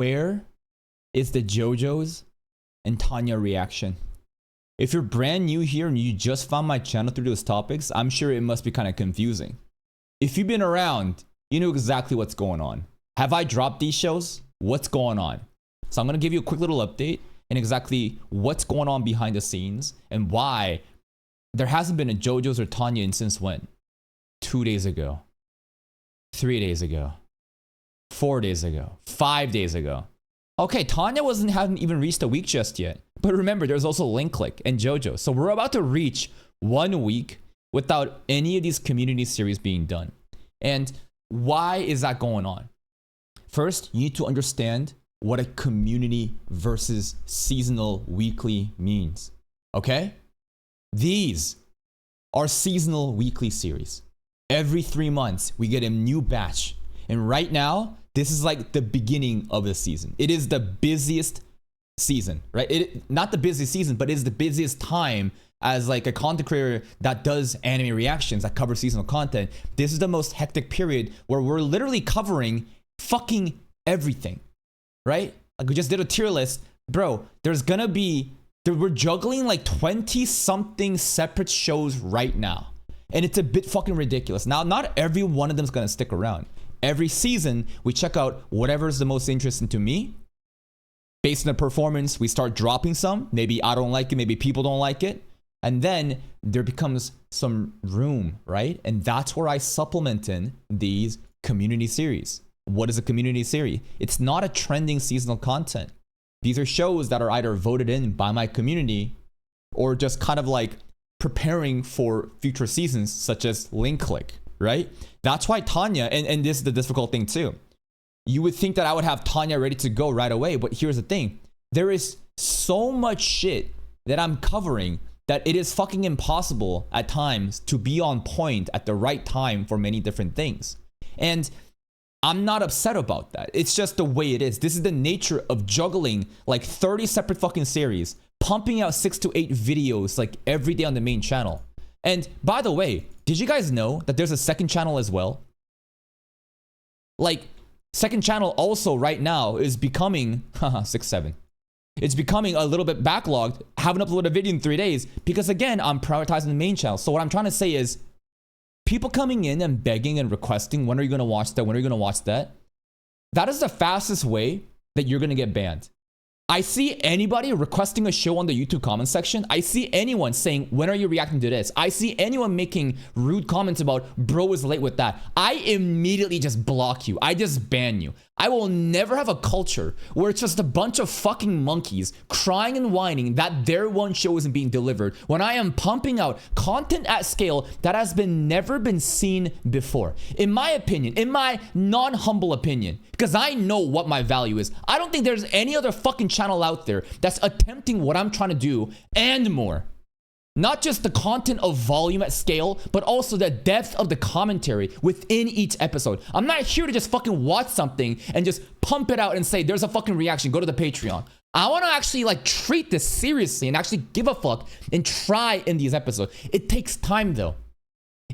Where is the JoJo's and Tanya reaction? If you're brand new here and you just found my channel through those topics, I'm sure it must be kind of confusing. If you've been around, you know exactly what's going on. Have I dropped these shows? What's going on? So I'm going to give you a quick little update and exactly what's going on behind the scenes and why there hasn't been a JoJo's or Tanya in since when? 2 days ago, 3 days ago, 4 days ago, 5 days ago. Okay, Tanya hadn't even reached a week just yet. But remember, there's also Link Click and JoJo. So we're about to reach 1 week without any of these community series being done. And why is that going on? First, you need to understand what a community versus seasonal weekly means. Okay? These are seasonal weekly series. Every 3 months, we get a new batch. And right now, this is like the beginning of the season. It is the busiest season, right? Not the busiest season, but it is the busiest time as like a content creator that does anime reactions, that covers seasonal content. This is the most hectic period where we're literally covering fucking everything, right? Like we just did a tier list. Bro, we're juggling like 20 something separate shows right now. And it's a bit fucking ridiculous. Now, not every one of them is gonna stick around. Every season, we check out whatever's the most interesting to me. Based on the performance, we start dropping some. Maybe I don't like it, maybe people don't like it. And then there becomes some room, right? And that's where I supplement in these community series. What is a community series? It's not a trending seasonal content. These are shows that are either voted in by my community or just kind of like preparing for future seasons, such as Link Click, right? That's why Tanya, and this is the difficult thing too. You would think that I would have Tanya ready to go right away, but here's the thing. There is so much shit that I'm covering that it is fucking impossible at times to be on point at the right time for many different things. And I'm not upset about that. It's just the way it is. This is the nature of juggling like 30 separate fucking series, pumping out 6 to 8 videos like every day on the main channel. And by the way, did you guys know that there's a second channel as well? Like, second channel also right now is becoming 6-7. It's becoming a little bit backlogged. Haven't uploaded a video in 3 days because again, I'm prioritizing the main channel. So what I'm trying to say is people coming in and begging and requesting, when are you going to watch that? When are you going to watch that? That is the fastest way that you're going to get banned. I see anybody requesting a show on the YouTube comment section. I see anyone saying, when are you reacting to this? I see anyone making rude comments about, bro is late with that. I immediately just block you. I just ban you. I will never have a culture where it's just a bunch of fucking monkeys crying and whining that their one show isn't being delivered when I am pumping out content at scale that has never been seen before. In my opinion, in my non-humble opinion, because I know what my value is, I don't think there's any other fucking channel out there that's attempting what I'm trying to do and more. Not just the content of volume at scale, but also the depth of the commentary within each episode. I'm not here to just fucking watch something and just pump it out and say, there's a fucking reaction, go to the Patreon. I want to actually like treat this seriously and actually give a fuck and try in these episodes. It takes time though.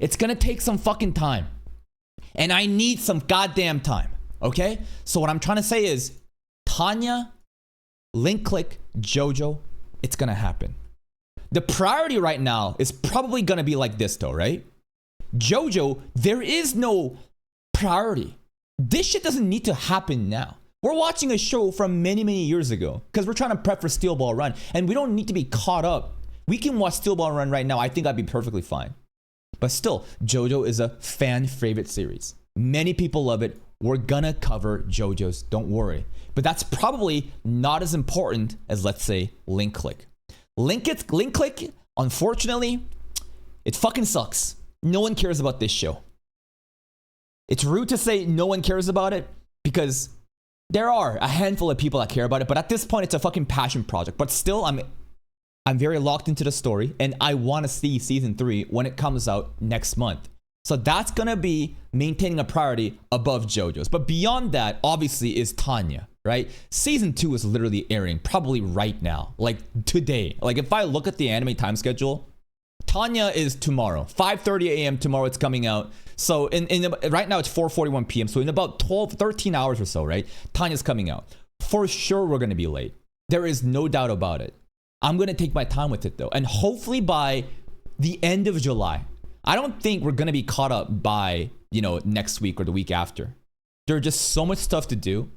It's gonna take some fucking time. And I need some goddamn time, okay? So what I'm trying to say is, Tanya, Link Click, JoJo, it's gonna happen. The priority right now is probably gonna be like this though, right? JoJo, there is no priority. This shit doesn't need to happen now. We're watching a show from many, many years ago because we're trying to prep for Steel Ball Run and we don't need to be caught up. We can watch Steel Ball Run right now. I think I'd be perfectly fine. But still, JoJo is a fan favorite series. Many people love it. We're gonna cover JoJo's, don't worry. But that's probably not as important as, let's say, Link Click. Link Click, unfortunately, it fucking sucks. No one cares about this show. It's rude to say no one cares about it because there are a handful of people that care about it, but at this point, it's a fucking passion project. But still, I'm very locked into the story, and I want to see season 3 when it comes out next month. So that's gonna be maintaining a priority above JoJo's. But beyond that, obviously, is Tanya, right? Season 2 is literally airing probably right now, like today. Like if I look at the anime time schedule, Tanya is tomorrow, 5:30 a.m. tomorrow. It's coming out. So right now it's 4:41 p.m. So in about 13 hours or so, right? Tanya's coming out. For sure, we're going to be late. There is no doubt about it. I'm going to take my time with it though. And hopefully by the end of July, I don't think we're going to be caught up by, next week or the week after. There's just so much stuff to do.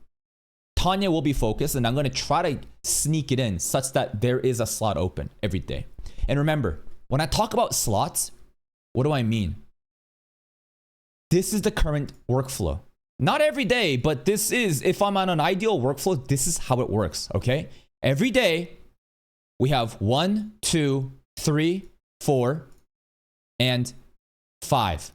Tanya will be focused, and I'm going to try to sneak it in such that there is a slot open every day. And remember, when I talk about slots, what do I mean? This is the current workflow. Not every day, but this is, if I'm on an ideal workflow, this is how it works, okay? Every day, we have 1, 2, 3, 4, and 5.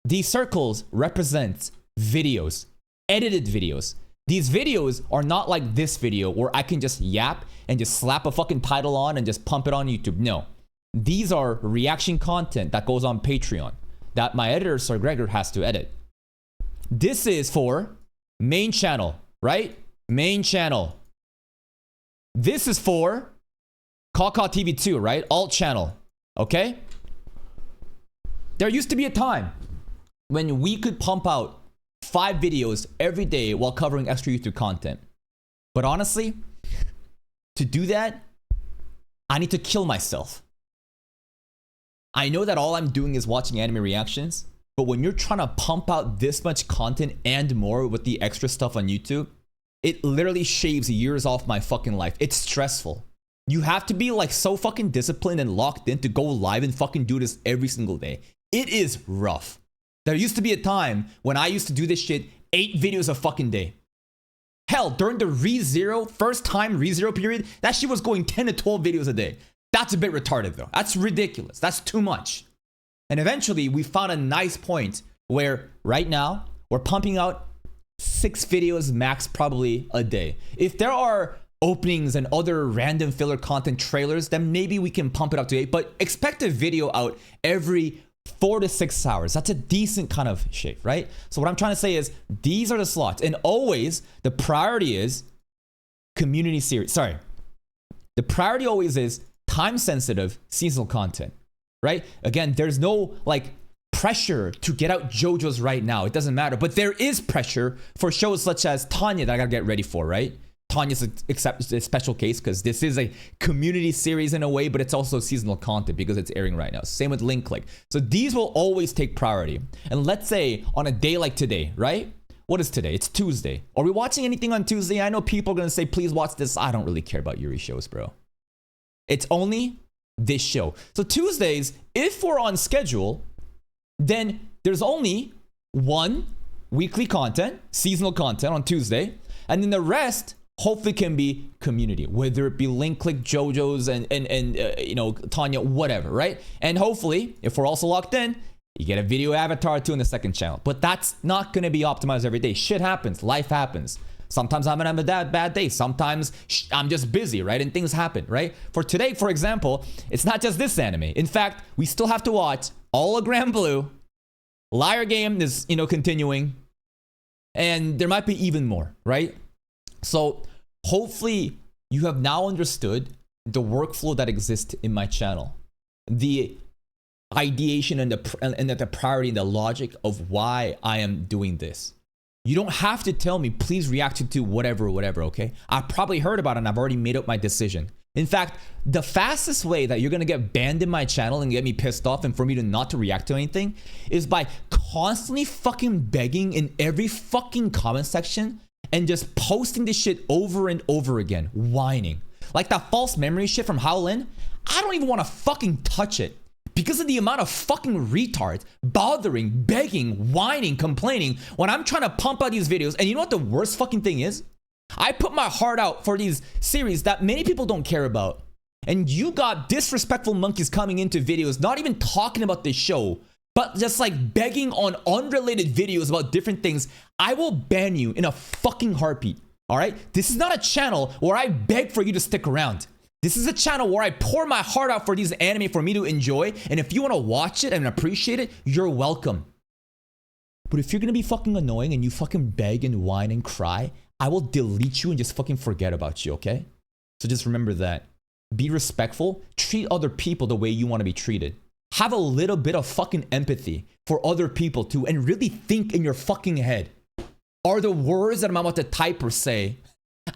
These circles represent videos, edited videos. These videos are not like this video where I can just yap and just slap a fucking title on and just pump it on YouTube. No. These are reaction content that goes on Patreon that my editor, Sir Gregor, has to edit. This is for main channel, right? Main channel. This is for Kaka TV 2, right? Alt channel, okay? There used to be a time when we could pump out 5 videos every day while covering extra YouTube content. But honestly, to do that, I need to kill myself. I know that all I'm doing is watching anime reactions, but when you're trying to pump out this much content and more with the extra stuff on YouTube, it literally shaves years off my fucking life. It's stressful. You have to be like so fucking disciplined and locked in to go live and fucking do this every single day. It is rough. There used to be a time when I used to do this shit 8 videos a fucking day. Hell, during the ReZero, first time ReZero period, that shit was going 10 to 12 videos a day. That's a bit retarded though. That's ridiculous. That's too much. And eventually we found a nice point where right now we're pumping out 6 videos max probably a day. If there are openings and other random filler content trailers, then maybe we can pump it up to 8, but expect a video out every 4 to 6 hours. That's a decent kind of shape, right? So what I'm trying to say is these are the slots, and always the priority is community series. Sorry. The priority always is time sensitive seasonal content, right? Again, there's no like pressure to get out JoJo's right now. It doesn't matter, but there is pressure for shows such as Tanya that I gotta get ready for, right? Tanya's a special case because this is a community series in a way, but it's also seasonal content because it's airing right now. Same with Link Click. So these will always take priority. And let's say on a day like today, right? What is today? It's Tuesday. Are we watching anything on Tuesday? I know people are going to say, please watch this. I don't really care about Yuri shows, bro. It's only this show. So Tuesdays, if we're on schedule, then there's only one weekly content, seasonal content on Tuesday. And then the rest hopefully can be community, whether it be Link Click, JoJo's, and Tanya, whatever, right? And hopefully, if we're also locked in, you get a video avatar too in the second channel. But that's not going to be optimized every day. Shit happens. Life happens. Sometimes I'm having a bad day. Sometimes I'm just busy, right? And things happen, right? For today, for example, it's not just this anime. In fact, we still have to watch Hologram Blue. Liar Game is, continuing. And there might be even more, right? So hopefully you have now understood the workflow that exists in my channel, the ideation and the priority and the logic of why I am doing this. You don't have to tell me, please react to whatever, okay? I've probably heard about it and I've already made up my decision. In fact, the fastest way that you're gonna get banned in my channel and get me pissed off and for me to not to react to anything is by constantly fucking begging in every fucking comment section and just posting this shit over and over again, whining. Like that false memory shit from Howlin', I don't even want to fucking touch it because of the amount of fucking retards bothering, begging, whining, complaining when I'm trying to pump out these videos. And you know what the worst fucking thing is? I put my heart out for these series that many people don't care about. And you got disrespectful monkeys coming into videos, not even talking about this show, but just like begging on unrelated videos about different things. I will ban you in a fucking heartbeat. All right? This is not a channel where I beg for you to stick around. This is a channel where I pour my heart out for these anime for me to enjoy. And if you want to watch it and appreciate it, you're welcome. But if you're going to be fucking annoying and you fucking beg and whine and cry, I will delete you and just fucking forget about you, okay? So just remember that. Be respectful. Treat other people the way you want to be treated. Have a little bit of fucking empathy for other people too and really think in your fucking head. Are the words that I'm about to type or say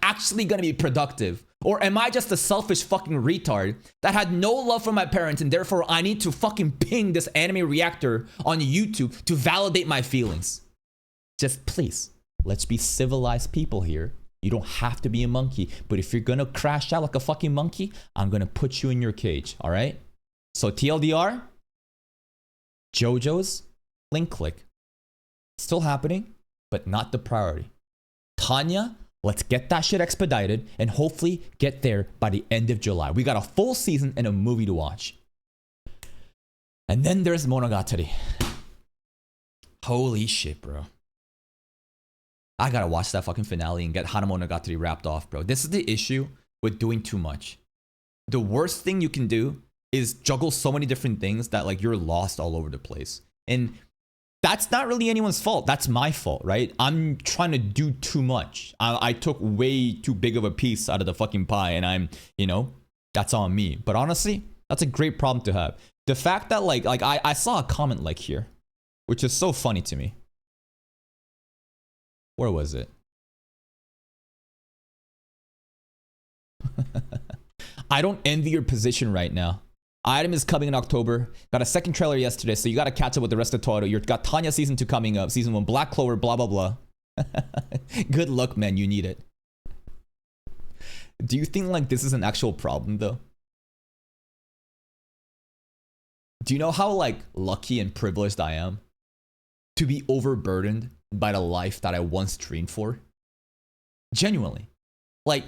actually gonna be productive? Or am I just a selfish fucking retard that had no love for my parents and therefore I need to fucking ping this anime reactor on YouTube to validate my feelings? Just please, let's be civilized people here. You don't have to be a monkey, but if you're gonna crash out like a fucking monkey, I'm gonna put you in your cage, all right? So TLDR, JoJo's link click. Still happening, but not the priority. Tanya, let's get that shit expedited and hopefully get there by the end of July. We got a full season and a movie to watch. And then there's Monogatari. Holy shit, bro. I gotta watch that fucking finale and get Hana Monogatari wrapped off, bro. This is the issue with doing too much. The worst thing you can do is juggle so many different things that like you're lost all over the place. And that's not really anyone's fault. That's my fault, right? I'm trying to do too much. I took way too big of a piece out of the fucking pie and I'm, you know, that's on me. But honestly, that's a great problem to have. The fact that like I saw a comment like here, which is so funny to me. Where was it? I don't envy your position right now. Item is coming in October. Got a second trailer yesterday, so you got to catch up with the rest of Toyota. You got Tanya season 2 coming up. Season 1, Black Clover, blah, blah, blah. Good luck, man. You need it. Do you think like this is an actual problem, though? Do you know how like lucky and privileged I am to be overburdened by the life that I once dreamed for? Genuinely. Like,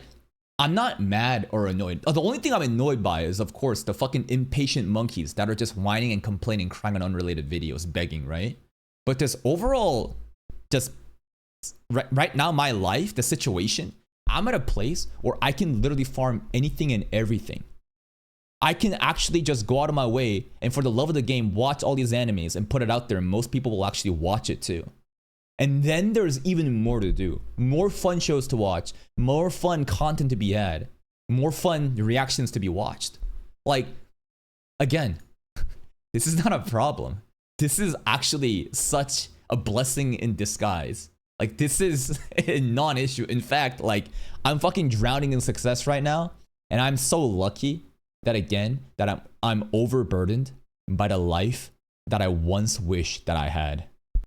I'm not mad or annoyed. The only thing I'm annoyed by is, of course, the fucking impatient monkeys that are just whining and complaining, crying on unrelated videos, begging, right? But this overall, just right now, my life, the situation, I'm at a place where I can literally farm anything and everything. I can actually just go out of my way and for the love of the game, watch all these animes and put it out there and most people will actually watch it too. And then there's even more to do. More fun shows to watch. More fun content to be had. More fun reactions to be watched. Like, again, this is not a problem. This is actually such a blessing in disguise. Like, this is a non-issue. In fact, like, I'm fucking drowning in success right now. And I'm so lucky that, again, that I'm overburdened by the life that I once wished that I had.